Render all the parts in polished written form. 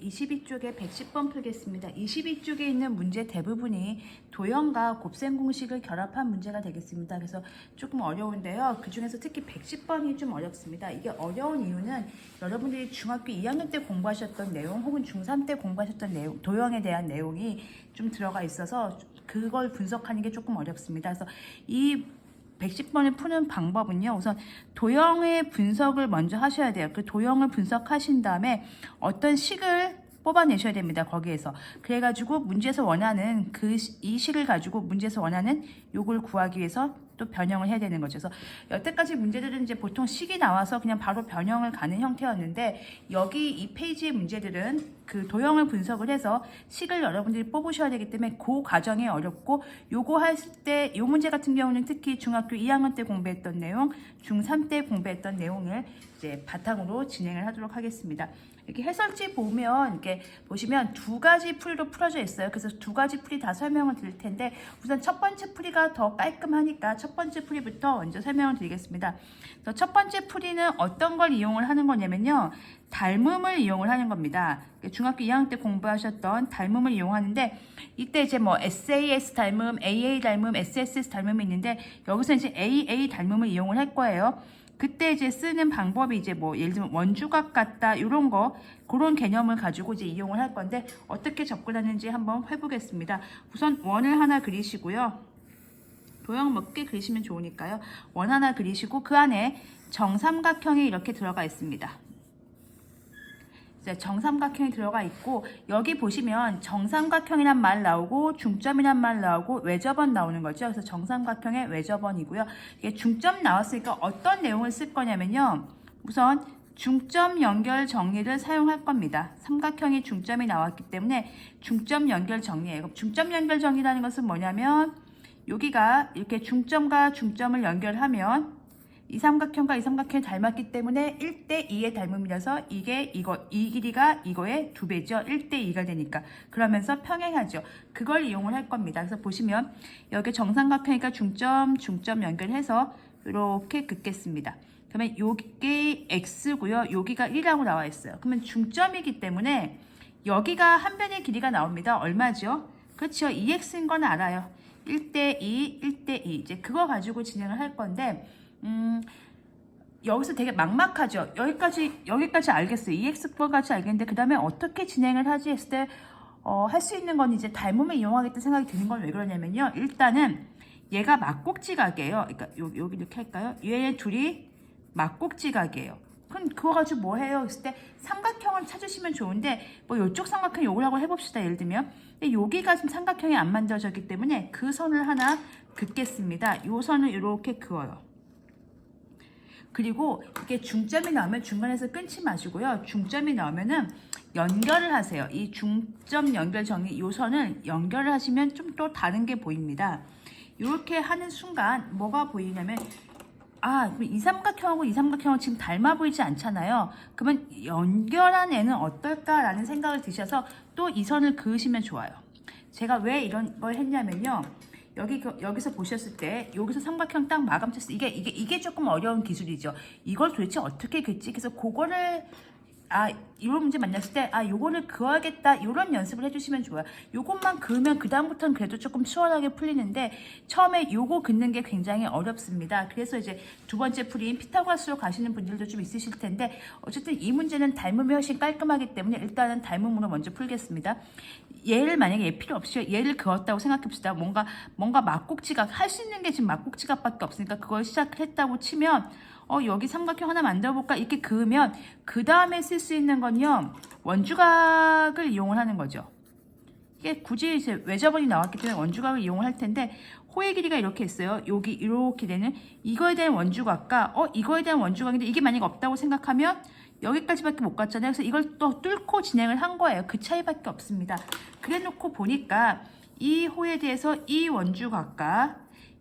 22쪽에 110번 풀겠습니다. 22쪽에 있는 문제 대부분이 도형과 곱셈 공식을 결합한 문제가 되겠습니다. 그래서 조금 어려운데요. 그 중에서 특히 110번이 좀 어렵습니다. 이게 어려운 이유는 여러분들이 중학교 2학년 때 공부하셨던 내용 혹은 중3 때 공부하셨던 내용, 도형에 대한 내용이 좀 들어가 있어서 그걸 분석하는 게 조금 어렵습니다. 그래서 이 110번을 푸는 방법은요. 우선 도형의 분석을 먼저 하셔야 돼요. 그 도형을 분석하신 다음에 어떤 식을 뽑아내셔야 됩니다. 거기에서. 그래가지고 문제에서 원하는 이 식을 가지고 문제에서 원하는 요걸 구하기 위해서 또 변형을 해야 되는 거죠. 그래서 여태까지 문제들은 이제 보통 식이 나와서 그냥 바로 변형을 가는 형태였는데 여기 이 페이지의 문제들은 그 도형을 분석을 해서 식을 여러분들이 뽑으셔야 되기 때문에 그 과정이 어렵고 요거 했을 때 요 문제 같은 경우는 특히 중학교 2학년 때 공부했던 내용, 중3 때 공부했던 내용을 이제 바탕으로 진행을 하도록 하겠습니다. 이렇게 해설지 보면 이렇게 보시면 두 가지 풀이로 풀어져 있어요. 그래서 두 가지 풀이 다 설명을 드릴 텐데 우선 첫 번째 풀이가 더 깔끔하니까 첫 번째 풀이부터 먼저 설명을 드리겠습니다. 그래서 첫 번째 풀이는 어떤 걸 이용을 하는 거냐면요. 닮음을 이용을 하는 겁니다. 중학교 2학년 때 공부하셨던 닮음을 이용하는데 이때 이제 뭐 SAS 닮음, AA 닮음, SSS 닮음이 있는데 여기서 이제 AA 닮음을 이용을 할 거예요. 그때 이제 쓰는 방법이 이제 뭐 예를 들면 원주각 같다 이런 거 그런 개념을 가지고 이제 이용을 할 건데 어떻게 접근하는지 한번 해보겠습니다. 우선 원을 하나 그리시고요. 도형 몇 개 그리시면 좋으니까요. 원 하나 그리시고 그 안에 정삼각형이 이렇게 들어가 있습니다. 정삼각형이 들어가 있고 여기 보시면 정삼각형이란 말 나오고 중점이란 말 나오고 외접원 나오는 거죠. 그래서 정삼각형의 외접원이고요. 이게 중점 나왔으니까 어떤 내용을 쓸 거냐면요. 우선 중점 연결 정리를 사용할 겁니다. 삼각형이 중점이 나왔기 때문에 중점 연결 정리예요. 그럼 중점 연결 정리라는 것은 뭐냐면 여기가 이렇게 중점과 중점을 연결하면 이 삼각형과 이 삼각형이 닮았기 때문에 1대2의 닮음이라서 이 길이가 이거의 2배죠. 1대2가 되니까. 그러면서 평행하죠. 그걸 이용을 할 겁니다. 그래서 보시면 여기 정삼각형이니까 중점 연결해서 이렇게 긋겠습니다. 그러면 여기 x고요. 여기가 1이라고 나와 있어요. 그러면 중점이기 때문에 여기가 한 변의 길이가 나옵니다. 얼마죠? 그렇죠. 2x인 건 알아요. 1대2, 1대2. 이제 그거 가지고 진행을 할 건데 여기서 되게 막막하죠. 여기까지 알겠어요. EX4까지 알겠는데 그 다음에 어떻게 진행을 하지 했을 때 할 수 있는 건 이제 닮음을 이용하겠다는 생각이 드는 건 왜 그러냐면요. 일단은 얘가 막꼭지각이에요. 그러니까 여기 이렇게 할까요? 얘 둘이 막꼭지각이에요. 그럼 그거 가지고 뭐 해요? 했을 때 삼각형을 찾으시면 좋은데 뭐 이쪽 삼각형 요거라고 해봅시다. 예를 들면 근데 여기가 지금 삼각형이 안 만들어졌기 때문에 그 선을 하나 긋겠습니다. 요 선을 이렇게 그어요. 그리고 이게 중점이 나오면 중간에서 끊지 마시고요. 중점이 나오면은 연결을 하세요. 이 중점 연결 정리 이 선을 연결을 하시면 좀 또 다른 게 보입니다. 이렇게 하는 순간 뭐가 보이냐면 이 삼각형하고 이 삼각형은 지금 닮아 보이지 않잖아요. 그러면 연결한 애는 어떨까라는 생각을 드셔서 또 이 선을 그으시면 좋아요. 제가 왜 이런 걸 했냐면요. 여기서 보셨을 때 여기서 삼각형 딱 마감 쳤을 때 이게 조금 어려운 기술이죠. 이걸 도대체 어떻게 긋지? 그래서 그거를 이런 문제 만났을 때 요거를 그어야겠다 이런 연습을 해주시면 좋아요. 요것만 그으면 그 다음부터는 그래도 조금 수월하게 풀리는데 처음에 요거 긋는 게 굉장히 어렵습니다. 그래서 이제 두 번째 풀이인 피타고라스로 가시는 분들도 좀 있으실 텐데 어쨌든 이 문제는 닮음이 훨씬 깔끔하기 때문에 일단은 닮음으로 먼저 풀겠습니다. 얘를 만약에 얘 필요 없이 얘를 그었다고 생각해봅시다. 뭔가 막꼭지각 할 수 있는 게 지금 막꼭지각밖에 없으니까 그걸 시작했다고 치면 여기 삼각형 하나 만들어볼까? 이렇게 그으면 그 다음에 쓸 수 있는 건요. 원주각을 이용을 하는 거죠. 이게 굳이 이제 외접원이 나왔기 때문에 원주각을 이용을 할 텐데 호의 길이가 이렇게 있어요. 여기 이렇게 되는 이거에 대한 원주각과 이거에 대한 원주각인데 이게 만약에 없다고 생각하면 여기까지밖에 못 갔잖아요. 그래서 이걸 또 뚫고 진행을 한 거예요. 그 차이밖에 없습니다. 그래 놓고 보니까 이 호에 대해서 이 원주각과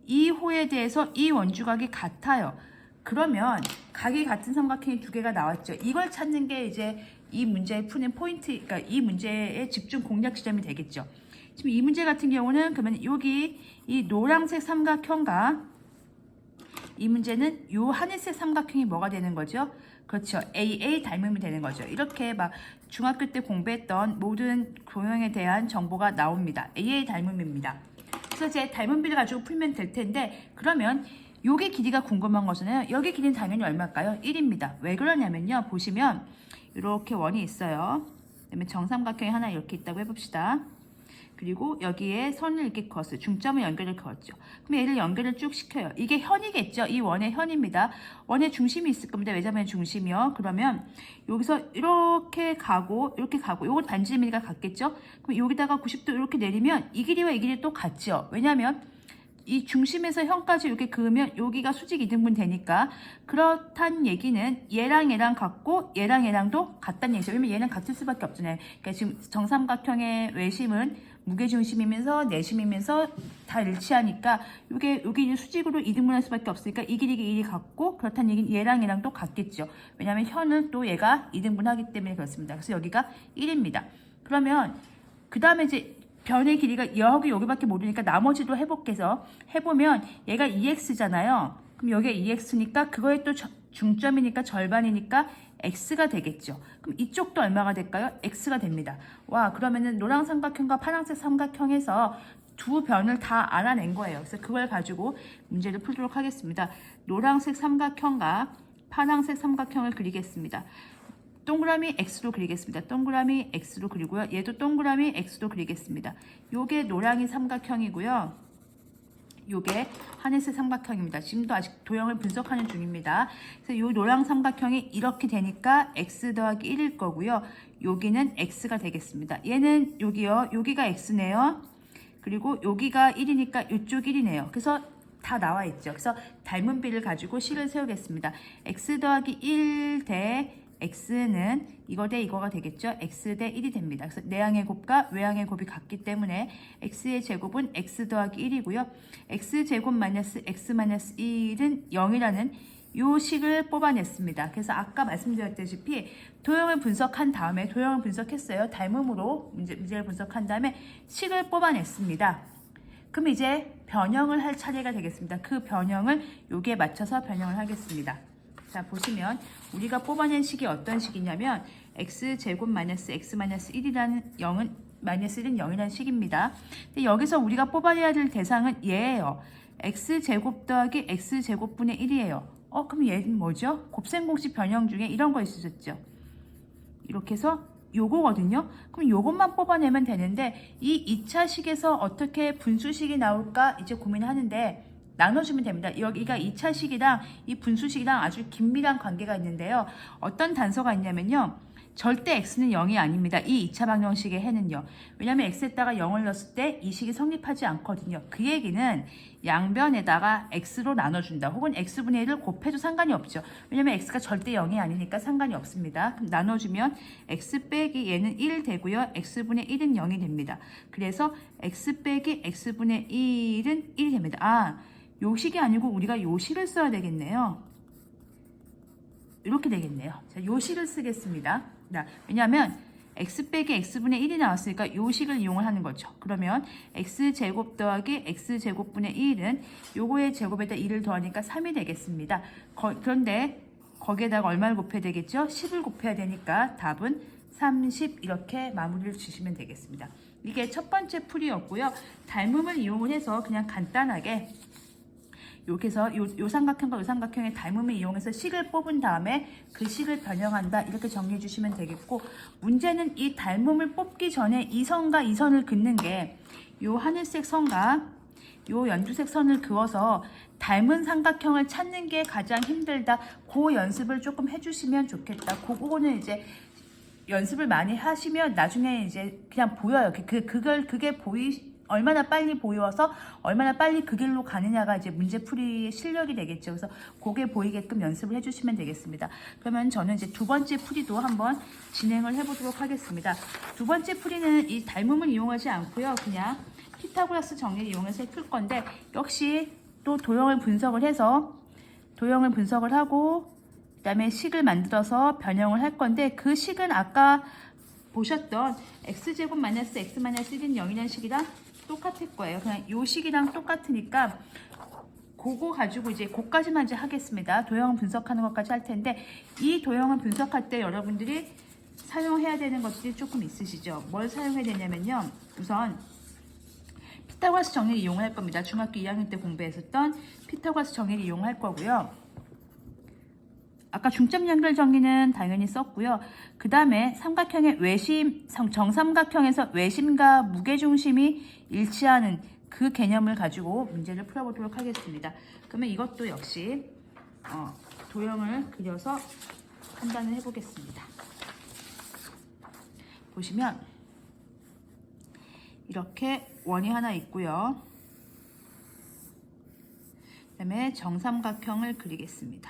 이 호에 대해서 이 원주각이 같아요. 그러면 각이 같은 삼각형이 두 개가 나왔죠. 이걸 찾는 게 이제 이 문제의 푸는 포인트, 그러니까 이 문제의 집중 공략 지점이 되겠죠. 지금 이 문제 같은 경우는 그러면 여기 이 노란색 삼각형과 이 문제는 이 하늘색 삼각형이 뭐가 되는 거죠? 그렇죠. AA 닮음이 되는 거죠. 이렇게 막 중학교 때 공부했던 모든 도형에 대한 정보가 나옵니다. AA 닮음입니다. 그래서 이제 닮음비를 가지고 풀면 될 텐데, 그러면 요게 길이가 궁금한 거잖아요. 여기 길이는 당연히 얼마일까요? 1입니다. 왜 그러냐면요. 보시면 이렇게 원이 있어요. 그다음에 정삼각형이 하나 이렇게 있다고 해봅시다. 그리고 여기에 선을 이렇게 그었어요. 중점을 연결을 그었죠. 그럼 얘를 연결을 쭉 시켜요. 이게 현이겠죠. 이 원의 현입니다. 원의 중심이 있을 겁니다. 외자변의 중심이요. 그러면 여기서 이렇게 가고 요거 반지름이니까 같겠죠. 그럼 여기다가 90도 이렇게 내리면 이 길이와 이 길이 또 같죠. 왜냐하면 이 중심에서 현까지 이렇게 그으면 여기가 수직 이등분 되니까, 그렇단 얘기는 얘랑 같고 얘랑도 같다는 얘기죠. 왜냐면 얘는 같을 수밖에 없잖아요. 그러니까 지금 정삼각형의 외심은 무게중심이면서 내심이면서 다 일치하니까 여기 수직으로 이등분할 수밖에 없으니까 이 길이 같고, 그렇다는 얘기는 얘랑도 같겠죠. 왜냐하면 현을 또 얘가 이등분하기 때문에 그렇습니다. 그래서 여기가 1입니다. 그러면 그 다음에 이제 변의 길이가 여기밖에 모르니까 나머지도 해보면 얘가 2x잖아요. 그럼 여기가 2x니까 그거에 또 중점이니까 절반이니까 x가 되겠죠. 그럼 이쪽도 얼마가 될까요? x가 됩니다. 와, 그러면은 노랑 삼각형과 파란색 삼각형에서 두 변을 다 알아낸 거예요. 그래서 그걸 가지고 문제를 풀도록 하겠습니다. 노란색 삼각형과 파란색 삼각형을 그리겠습니다. 동그라미 X로 그리겠습니다. 동그라미 X로 그리고요. 얘도 동그라미 X로 그리겠습니다. 요게 노랑이 삼각형이고요. 요게 하늘색 삼각형입니다. 지금도 아직 도형을 분석하는 중입니다. 그래서 요 노랑 삼각형이 이렇게 되니까 X 더하기 1일 거고요. 여기는 X가 되겠습니다. 얘는 여기가 X네요. 그리고 여기가 1이니까 이쪽 1이네요. 그래서 다 나와 있죠. 그래서 닮은비를 가지고 식을 세우겠습니다. X 더하기 1 대 x는 이거 대 이거가 되겠죠. x 대 1이 됩니다. 그래서 내항의 곱과 외항의 곱이 같기 때문에 x의 제곱은 x 더하기 1이고요. x제곱 마이너스 x 마이너스 1은 0이라는 요 식을 뽑아냈습니다. 그래서 아까 말씀드렸다시피 도형을 분석한 다음에 도형을 분석했어요. 닮음으로 문제를 분석한 다음에 식을 뽑아냈습니다. 그럼 이제 변형을 할 차례가 되겠습니다. 그 변형을 여기에 맞춰서 변형을 하겠습니다. 자, 보시면 우리가 뽑아낸 식이 어떤 식이냐면 x제곱 마이너스 x 마이너스 1이라는 0은 마이너스 1은 0이라는 식입니다. 근데 여기서 우리가 뽑아내야 될 대상은 얘예요. x제곱 더하기 x제곱분의 1이에요. 그럼 얘는 뭐죠? 곱셈공식 변형 중에 이런 거 있으셨죠? 이렇게 해서 요거거든요. 그럼 요것만 뽑아내면 되는데 이 2차 식에서 어떻게 분수식이 나올까 이제 고민하는데 나눠주면 됩니다. 여기가 2차 식이랑 이 분수식이랑 아주 긴밀한 관계가 있는데요. 어떤 단서가 있냐면요. 절대 x는 0이 아닙니다. 이 2차 방정식의 해는요. 왜냐하면 x에다가 0을 넣었을 때 이 식이 성립하지 않거든요. 그 얘기는 양변에다가 x로 나눠준다. 혹은 x분의 1을 곱해도 상관이 없죠. 왜냐하면 x가 절대 0이 아니니까 상관이 없습니다. 그럼 나눠주면 x 빼기 얘는 1 되고요. x분의 1은 0이 됩니다. 그래서 x 빼기 x분의 1은 1이 됩니다. 요 식이 아니고 우리가 요 식을 써야 되겠네요. 이렇게 되겠네요. 자, 요 식을 쓰겠습니다. 왜냐하면 x 빼기 x분의 1이 나왔으니까 요 식을 이용을 하는 거죠. 그러면 x제곱 더하기 x제곱분의 1은 요거의 제곱에다 1을 더하니까 3이 되겠습니다. 그런데 거기에다가 얼마를 곱해야 되겠죠? 10을 곱해야 되니까 답은 30 이렇게 마무리를 주시면 되겠습니다. 이게 첫 번째 풀이였고요. 닮음을 이용을 해서 그냥 간단하게 이렇게 해서 요 삼각형과 요 삼각형의 닮음을 이용해서 식을 뽑은 다음에 그 식을 변형한다. 이렇게 정리해 주시면 되겠고, 문제는 이 닮음을 뽑기 전에 이 선과 이 선을 긋는 게 요 하늘색 선과 요 연두색 선을 그어서 닮은 삼각형을 찾는 게 가장 힘들다. 그 연습을 조금 해주시면 좋겠다. 그거는 이제 연습을 많이 하시면 나중에 이제 그냥 보여요. 그게 얼마나 빨리 보여서 얼마나 빨리 그 길로 가느냐가 이제 문제풀이 실력이 되겠죠. 그래서 그게 보이게끔 연습을 해주시면 되겠습니다. 그러면 저는 이제 두 번째 풀이도 한번 진행을 해보도록 하겠습니다. 두 번째 풀이는 이 닮음을 이용하지 않고요. 그냥 피타고라스 정리를 이용해서 풀 건데, 역시 또 도형을 분석을 하고 그 다음에 식을 만들어서 변형을 할 건데, 그 식은 아까 보셨던 x제곱 마이너스 x 마이너스 1은 0이라는 식이랑 똑같을 거예요. 그냥 요 식이랑 똑같으니까 그거 가지고 이제 그까지만 이제 하겠습니다. 도형 분석하는 것까지 할 텐데 이 도형을 분석할 때 여러분들이 사용해야 되는 것들이 조금 있으시죠. 뭘 사용해야 되냐면요. 우선 피타고라스 정리를 이용할 겁니다. 중학교 2학년 때 공부했었던 피타고라스 정리를 이용할 거고요. 아까 중점 연결 정리는 당연히 썼고요. 그 다음에 삼각형의 외심, 정삼각형에서 외심과 무게중심이 일치하는 그 개념을 가지고 문제를 풀어보도록 하겠습니다. 그러면 이것도 역시 도형을 그려서 판단을 해보겠습니다. 보시면 이렇게 원이 하나 있고요. 그 다음에 정삼각형을 그리겠습니다.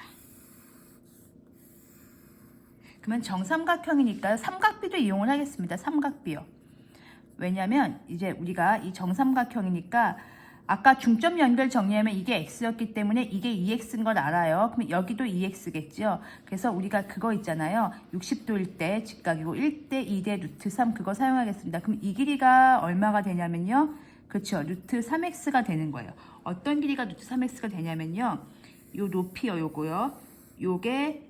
그러면 정삼각형이니까 삼각비도 이용을 하겠습니다. 삼각비요. 왜냐하면 이제 우리가 이 정삼각형이니까 아까 중점 연결 정리하면 이게 x였기 때문에 이게 2x인 걸 알아요. 그럼 여기도 2x겠죠. 그래서 우리가 그거 있잖아요. 60도일 때 직각이고 1대 2대 루트 3 그거 사용하겠습니다. 그럼 이 길이가 얼마가 되냐면요. 그렇죠. 루트 3x가 되는 거예요. 어떤 길이가 루트 3x가 되냐면요. 요 높이요. 요거요. 요게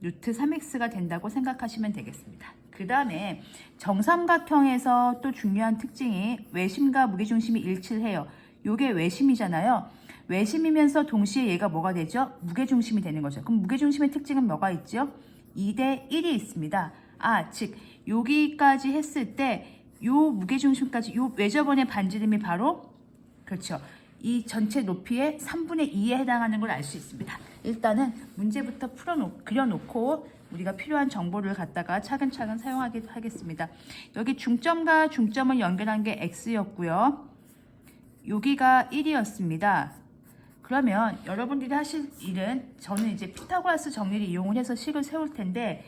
루트 3x가 된다고 생각하시면 되겠습니다. 그 다음에 정삼각형에서 또 중요한 특징이 외심과 무게중심이 일치를 해요. 요게 외심이잖아요. 외심이면서 동시에 얘가 뭐가 되죠? 무게중심이 되는 거죠. 그럼 무게중심의 특징은 뭐가 있죠? 2대 1이 있습니다. 즉 여기까지 했을 때 요 무게중심까지 요 외접원의 반지름이 바로 그렇죠. 이 전체 높이의 3분의 2에 해당하는 걸 알 수 있습니다. 일단은 문제부터 그려놓고 우리가 필요한 정보를 갖다가 차근차근 사용하겠습니다. 여기 중점과 중점을 연결한 게 x였고요. 여기가 1이었습니다. 그러면 여러분들이 하실 일은 저는 이제 피타고라스 정리를 이용을 해서 식을 세울 텐데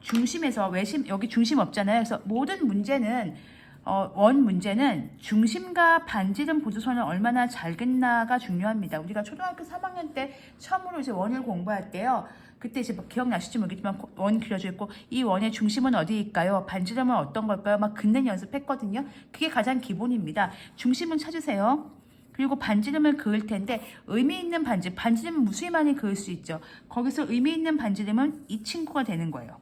중심에서 외심 여기 중심 없잖아요. 그래서 모든 문제는 원 문제는 중심과 반지름 보조선을 얼마나 잘 긋나가 중요합니다. 우리가 초등학교 3학년 때 처음으로 이제 원을 공부할 때요. 그때 이제 기억나실지 모르겠지만 원 그려져 있고 이 원의 중심은 어디일까요? 반지름은 어떤 걸까요? 막 긋는 연습했거든요. 그게 가장 기본입니다. 중심은 찾으세요. 그리고 반지름을 그을 텐데 의미 있는 반지름은 무수히 많이 그을 수 있죠. 거기서 의미 있는 반지름은 이 친구가 되는 거예요.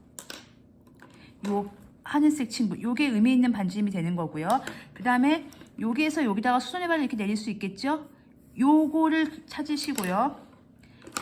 요 하늘색 친구, 요게 의미 있는 반지름이 되는 거고요. 그 다음에 여기에서 여기다가 수선의 발을 이렇게 내릴 수 있겠죠? 요거를 찾으시고요.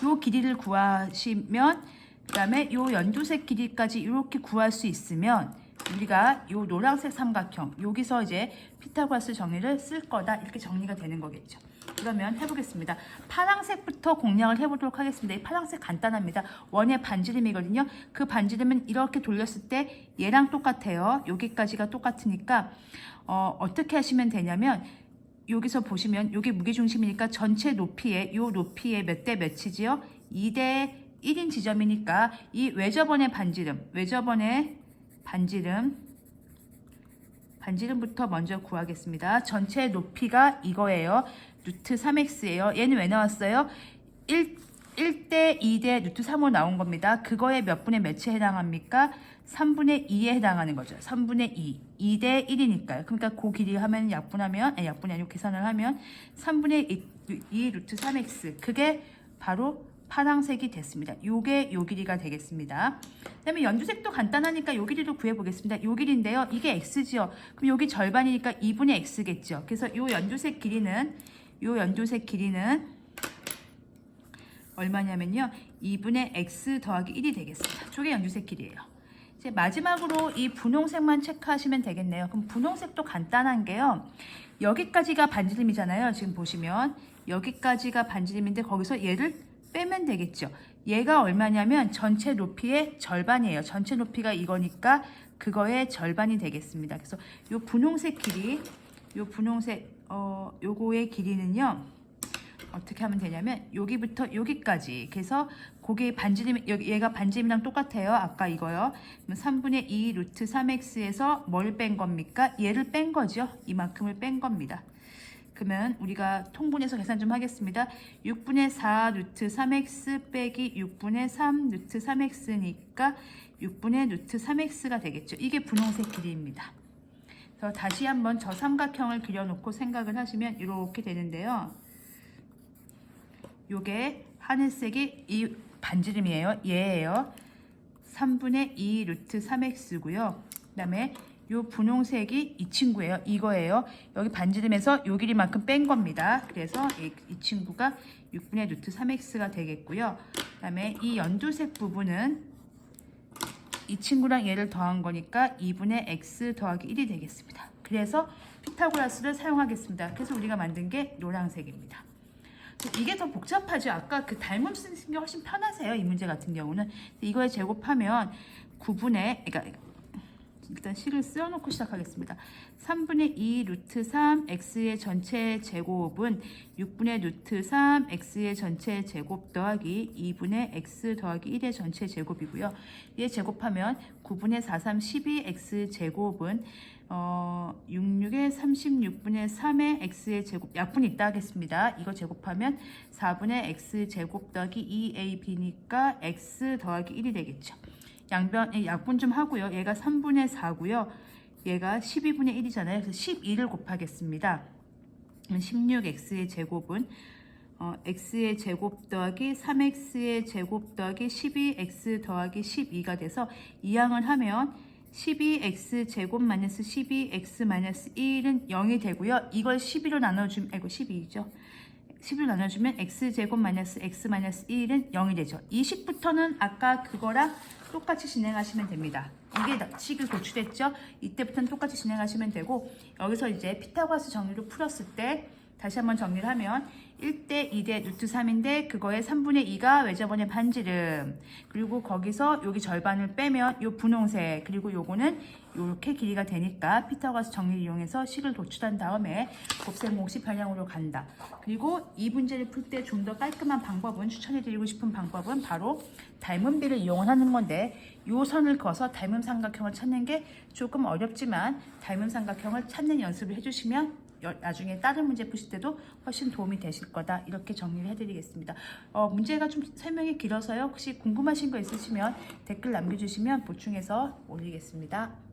요 길이를 구하시면 그 다음에 요 연두색 길이까지 이렇게 구할 수 있으면 우리가 요 노란색 삼각형 여기서 이제 피타고라스 정리를 쓸 거다 이렇게 정리가 되는 거겠죠. 그러면 해보겠습니다. 파란색부터 공략을 해보도록 하겠습니다. 이 파란색 간단합니다. 원의 반지름이거든요. 그 반지름은 이렇게 돌렸을 때 얘랑 똑같아요. 여기까지가 똑같으니까 어떻게 하시면 되냐면 여기서 보시면 이게 무게중심이니까 전체 높이에 요 높이에 몇 대 몇이지요? 2대 1인 지점이니까 이 외접원의 반지름부터 먼저 구하겠습니다. 전체 높이가 이거예요. 루트 3x예요. 얘는 왜 나왔어요? 1대 2대 루트 3으로 나온 겁니다. 그거에 몇 분의 몇에 해당합니까? 3분의 2에 해당하는 거죠. 3분의 2. 2대 1이니까요. 그러니까 그 길이 하면 약분이 아니고 계산을 하면 3분의 2 루트 3x. 그게 바로 파란색이 됐습니다. 요게 요 길이가 되겠습니다. 그 다음에 연두색도 간단하니까 요 길이도 구해보겠습니다. 요 길이인데요. 이게 x지요. 그럼 여기 절반이니까 2분의 x겠죠. 그래서 요 연두색 길이는 얼마냐면요. 2분의 x 더하기 1이 되겠습니다. 저게 연두색 길이에요. 이제 마지막으로 이 분홍색만 체크하시면 되겠네요. 그럼 분홍색도 간단한 게요. 여기까지가 반지름이잖아요. 지금 보시면 여기까지가 반지름인데 거기서 얘를 빼면 되겠죠. 얘가 얼마냐면 전체 높이의 절반이에요. 전체 높이가 이거니까 그거의 절반이 되겠습니다. 그래서 요 분홍색 길이, 요거의 길이는요. 어떻게 하면 되냐면 여기부터 여기까지. 그래서 그게 얘가 반지름이랑 똑같아요. 아까 이거요. 그럼 3분의 2 루트 3x에서 뭘 뺀 겁니까? 얘를 뺀 거죠. 이만큼을 뺀 겁니다. 그러면 우리가 통분해서 계산 좀 하겠습니다. 6분의 4 루트 3x 빼기 6분의 3 루트 3x니까 6분의 루트 3x가 되겠죠. 이게 분홍색 길이입니다. 그래서 다시 한번 저 삼각형을 그려놓고 생각을 하시면 이렇게 되는데요. 요게 하늘색이 이 반지름이에요. 얘예요. 3분의 2 루트 3x고요. 그 다음에 요 분홍색이 이 친구예요. 이거예요. 여기 반지름에서 요 길이만큼 뺀 겁니다. 그래서 이 친구가 6분의 루트 3x가 되겠고요. 그 다음에 이 연두색 부분은 이 친구랑 얘를 더한 거니까 2분의 x 더하기 1이 되겠습니다. 그래서 피타고라스를 사용하겠습니다. 그래서 우리가 만든 게 노란색입니다. 이게 더 복잡하죠. 아까 그 닮음 쓰는 게 훨씬 편하세요. 이 문제 같은 경우는. 이거에 제곱하면 9분의, 그러니까 일단 식을 쓰어놓고 시작하겠습니다. 3분의 2 루트 3 x의 전체 제곱은 6분의 루트 3 x의 전체 제곱 더하기 2분의 x 더하기 1의 전체 제곱이고요. 얘 제곱하면 9분의 4, 3, 12 x 제곱은 66에 36분의 3의 x의 제곱, 약분이 있다 하겠습니다. 이거 제곱하면 4분의 x 제곱 더하기 2ab니까 x 더하기 1이 되겠죠. 약분 좀 하고요. 얘가 3분의 4고요. 얘가 12분의 1이잖아요. 그래서 12를 곱하겠습니다. 16x의 제곱은 x의 제곱 더하기 3x의 제곱 더하기 12x 더하기 12가 돼서 이항을 하면 12x 제곱 마이너스 12x 마이너스 1은 0이 되고요. 이걸 12로 나눠주면, 이거 12죠. 12로 나눠주면 x제곱 마이너스 x 마이너스 1은 0이 되죠. 이 식부터는 아까 그거랑 똑같이 진행하시면 됩니다. 이게 식을 도출했죠. 이때부터는 똑같이 진행하시면 되고, 여기서 이제 피타고라스 정리로 풀었을 때 다시 한번 정리를 하면 1대 2대 루트 3인데 그거의 3분의 2가 외접원의 반지름, 그리고 거기서 여기 절반을 빼면 요 분홍색, 그리고 요거는 이렇게 길이가 되니까 피타고라스 정리를 이용해서 식을 도출한 다음에 곱셈 공식 방향으로 간다. 그리고 이 문제를 풀 때 좀 더 깔끔한 방법은, 추천해드리고 싶은 방법은 바로 닮음비를 이용하는 건데, 요 선을 그어서 닮음 삼각형을 찾는 게 조금 어렵지만 닮음 삼각형을 찾는 연습을 해주시면 나중에 다른 문제 푸실 때도 훨씬 도움이 되실 거다. 이렇게 정리를 해드리겠습니다. 문제가 좀 설명이 길어서요. 혹시 궁금하신 거 있으시면 댓글 남겨주시면 보충해서 올리겠습니다.